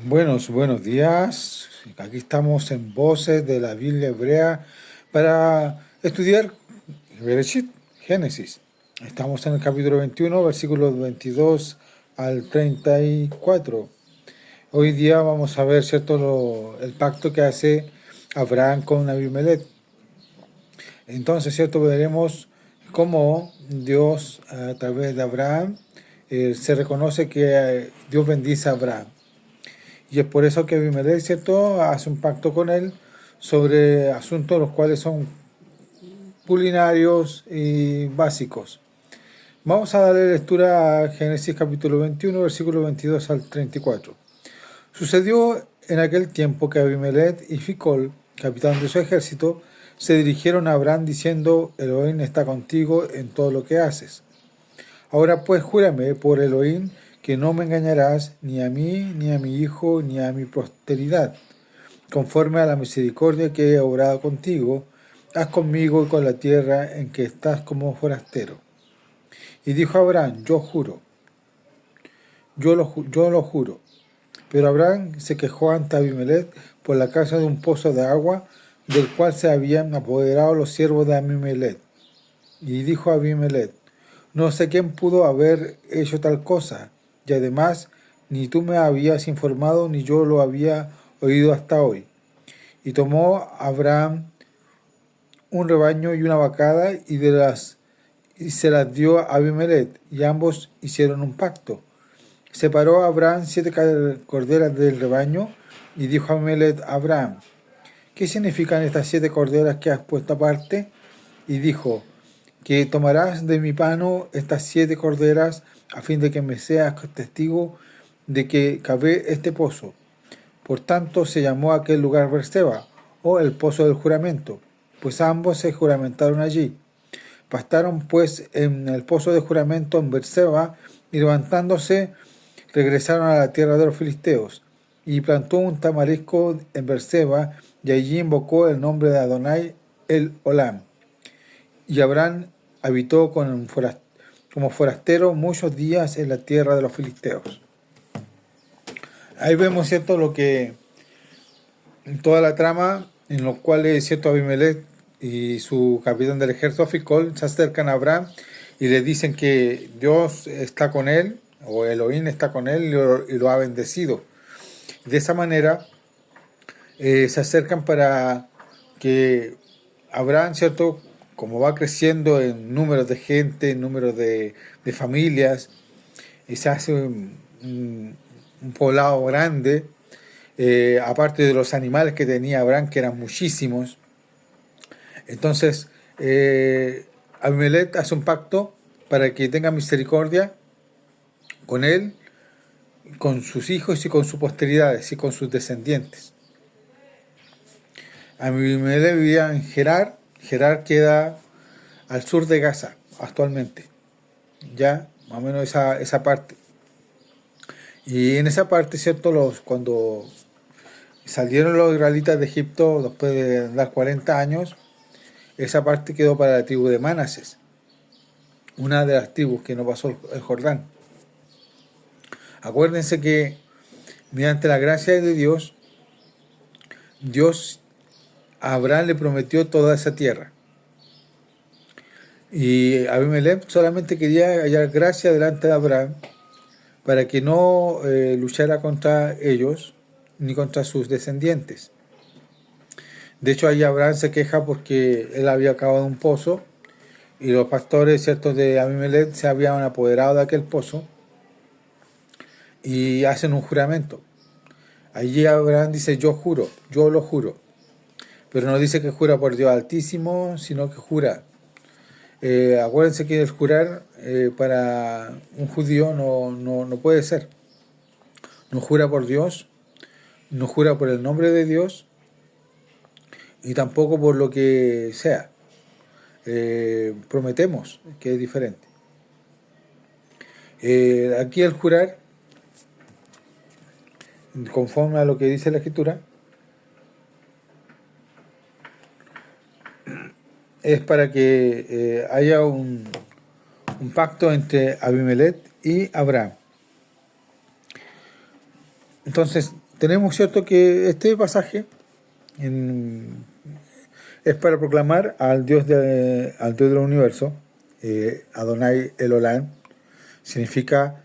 Buenos días. Aquí estamos en Voces de la Biblia Hebrea para estudiar Bereshit, Génesis. Estamos en el capítulo 21, versículos 22 al 34. Hoy día vamos a ver, ¿cierto?, el pacto que hace Abraham con Abimelech. Entonces, ¿cierto?, veremos cómo Dios, a través de Abraham, se reconoce que Dios bendice a Abraham. Y es por eso que Abimelech, ¿cierto?, hace un pacto con él sobre asuntos los cuales son culinarios y básicos. Vamos a darle lectura a Génesis capítulo 21, versículo 22 al 34. Sucedió en aquel tiempo que Abimelech y Ficol, capitán de su ejército, se dirigieron a Abraham diciendo: Elohim está contigo en todo lo que haces. Ahora pues júrame por Elohim que no me engañarás ni a mí, ni a mi hijo, ni a mi posteridad. Conforme a la misericordia que he obrado contigo, haz conmigo y con la tierra en que estás como forastero. Y dijo Abraham: yo juro, yo lo juro. Pero Abraham se quejó ante Abimelech por la causa de un pozo de agua del cual se habían apoderado los siervos de Abimelech. Y dijo Abimelech: no sé quién pudo haber hecho tal cosa, y además ni tú me habías informado ni yo lo había oído hasta hoy. Y tomó Abraham un rebaño y una vacada y se las dio a Abimelech, y ambos hicieron un pacto. Separó a Abraham 7 corderas del rebaño, y dijo Abimelech a Abraham: ¿qué significan estas 7 corderas que has puesto aparte? Y dijo: que tomarás de mi mano estas 7 corderas, a fin de que me seas testigo de que cavé este pozo. Por tanto se llamó aquel lugar Berseba, o el pozo del juramento, pues ambos se juramentaron allí. Pastaron pues en el pozo de juramento en Berseba, y levantándose regresaron a la tierra de los filisteos. Y plantó un tamarisco en Berseba, y allí invocó el nombre de Adonai el Olam. Y Abraham habitó como forastero muchos días en la tierra de los filisteos. Ahí vemos, ¿cierto?, lo que toda la trama en los cuales, ¿cierto?, Abimelech y su capitán del ejército Ficol se acercan a Abraham y le dicen que Dios está con él, o Elohim está con él y lo ha bendecido. De esa manera se acercan para que Abraham, ¿cierto?, como va creciendo en números de gente, en números de familias, y se hace un poblado grande, aparte de los animales que tenía Abraham, que eran muchísimos. Entonces, Abimelech hace un pacto para que tenga misericordia con él, con sus hijos y con sus posteridades y con sus descendientes. Abimelech vivía en Gerar. Gerar queda al sur de Gaza actualmente, ya más o menos esa parte. Y en esa parte, ¿cierto?, cuando salieron los israelitas de Egipto después de dar 40 años, esa parte quedó para la tribu de Manases, una de las tribus que no pasó el Jordán. Acuérdense que mediante la gracia de Dios, Dios a Abraham le prometió toda esa tierra. Y Abimelech solamente quería hallar gracia delante de Abraham para que no luchara contra ellos ni contra sus descendientes. De hecho, ahí Abraham se queja porque él había cavado un pozo y los pastores, ¿cierto?, de Abimelech se habían apoderado de aquel pozo y hacen un juramento. Allí Abraham dice: yo juro, yo lo juro. Pero no dice que jura por Dios Altísimo, sino que jura. Acuérdense que el jurar para un judío no puede ser. No jura por Dios, no jura por el nombre de Dios y tampoco por lo que sea. Prometemos, que es diferente. Aquí el jurar, conforme a lo que dice la Escritura, es para que haya un pacto entre Abimelech y Abraham. Entonces, tenemos cierto que este pasaje es para proclamar al Dios del universo. Adonai el Olam significa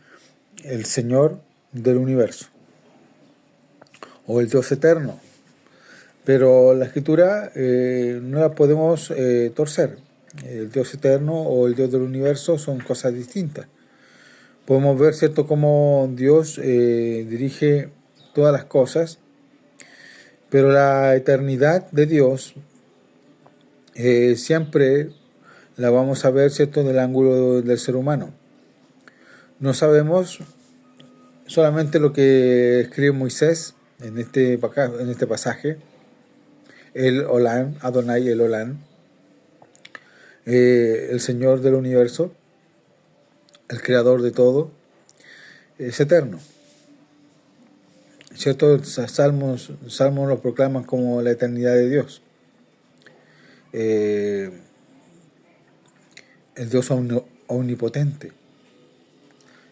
el Señor del universo o el Dios eterno, pero la escritura no la podemos torcer. El Dios eterno o el Dios del universo son cosas distintas. Podemos ver, ¿cierto?, cómo Dios dirige todas las cosas, pero la eternidad de Dios siempre la vamos a ver, ¿cierto?, del ángulo del ser humano. No sabemos solamente lo que escribe Moisés en este pasaje, el Olam, Adonai el Olam, el Señor del universo, el creador de todo, es eterno. ¿Cierto? Salmos lo proclaman como la eternidad de Dios. El Dios omnipotente.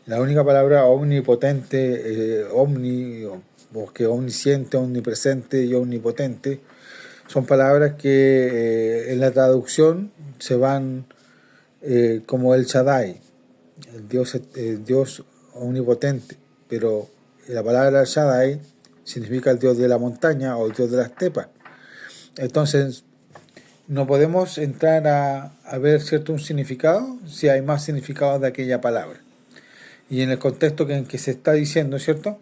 La única palabra omnipotente, omni, o que omnisciente, omnipresente y omnipotente, son palabras que en la traducción se van como el Shaddai, el Dios omnipotente, pero la palabra Shaddai significa el Dios de la montaña o el Dios de la estepa. Entonces, no podemos entrar a ver cierto un significado si hay más significados de aquella palabra. Y en el contexto en que se está diciendo, ¿cierto?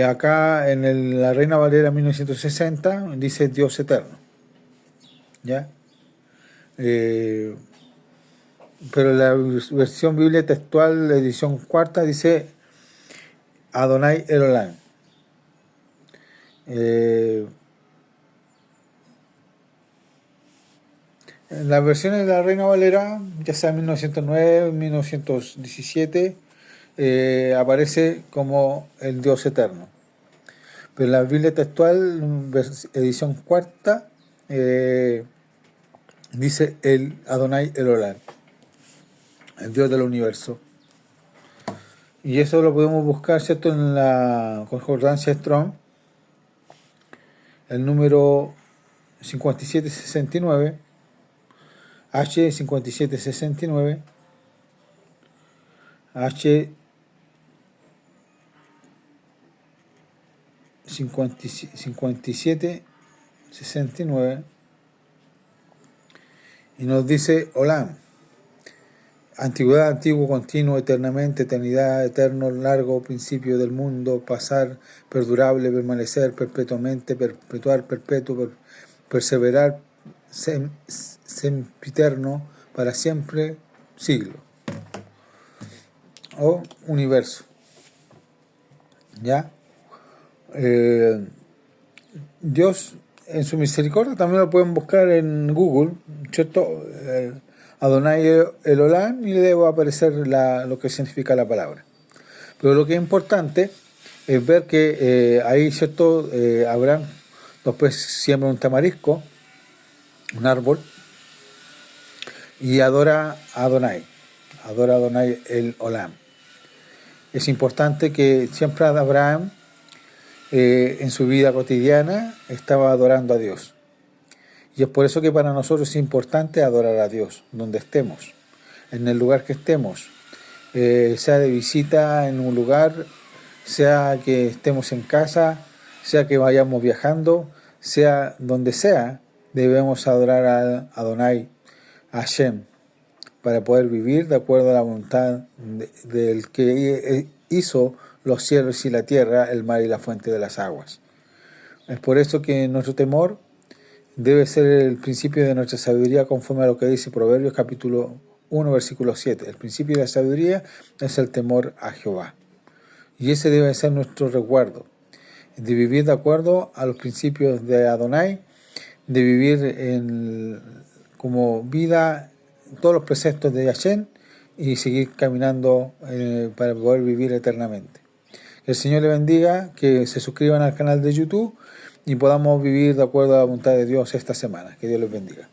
Acá en la Reina Valera 1960 dice Dios eterno. ¿Ya? Pero la versión Biblia textual, la edición cuarta, dice Adonai el Olam. En las versiones de la Reina Valera, ya sea en 1909, 1917, aparece como el Dios eterno. Pero en la Biblia textual, edición cuarta, dice el Adonai el Olam, el Dios del universo. Y eso lo podemos buscar, ¿cierto?, en la concordancia Strong, el número 5769, H5769, H5769, y nos dice Olam, antigüedad, antiguo, continuo, eternamente, eternidad, eterno, largo, principio del mundo, pasar, perdurable, permanecer, perpetuamente, perpetuar, perpetuo, perseverar, sempiterno, para siempre, siglo o universo. ¿Ya? Dios en su misericordia también lo pueden buscar en Google, ¿cierto? Adonai el Olam, y le va a aparecer lo que significa la palabra. Pero lo que es importante es ver que ahí, ¿cierto? Abraham después siembra un tamarisco, un árbol, y adora a Adonai el Olam. Es importante que siempre Abraham en su vida cotidiana estaba adorando a Dios. Y es por eso que para nosotros es importante adorar a Dios, donde estemos, en el lugar que estemos, sea de visita en un lugar, sea que estemos en casa, sea que vayamos viajando, sea donde sea, debemos adorar a Adonai, a Hashem, para poder vivir de acuerdo a la voluntad del que hizo los cielos y la tierra, el mar y la fuente de las aguas. Es por eso que nuestro temor debe ser el principio de nuestra sabiduría, conforme a lo que dice Proverbios capítulo 1, versículo 7. El principio de la sabiduría es el temor a Jehová. Y ese debe ser nuestro resguardo, de vivir de acuerdo a los principios de Adonai, de vivir como vida todos los preceptos de Hashem y seguir caminando para poder vivir eternamente. Que el Señor le bendiga, que se suscriban al canal de YouTube y podamos vivir de acuerdo a la voluntad de Dios esta semana. Que Dios les bendiga.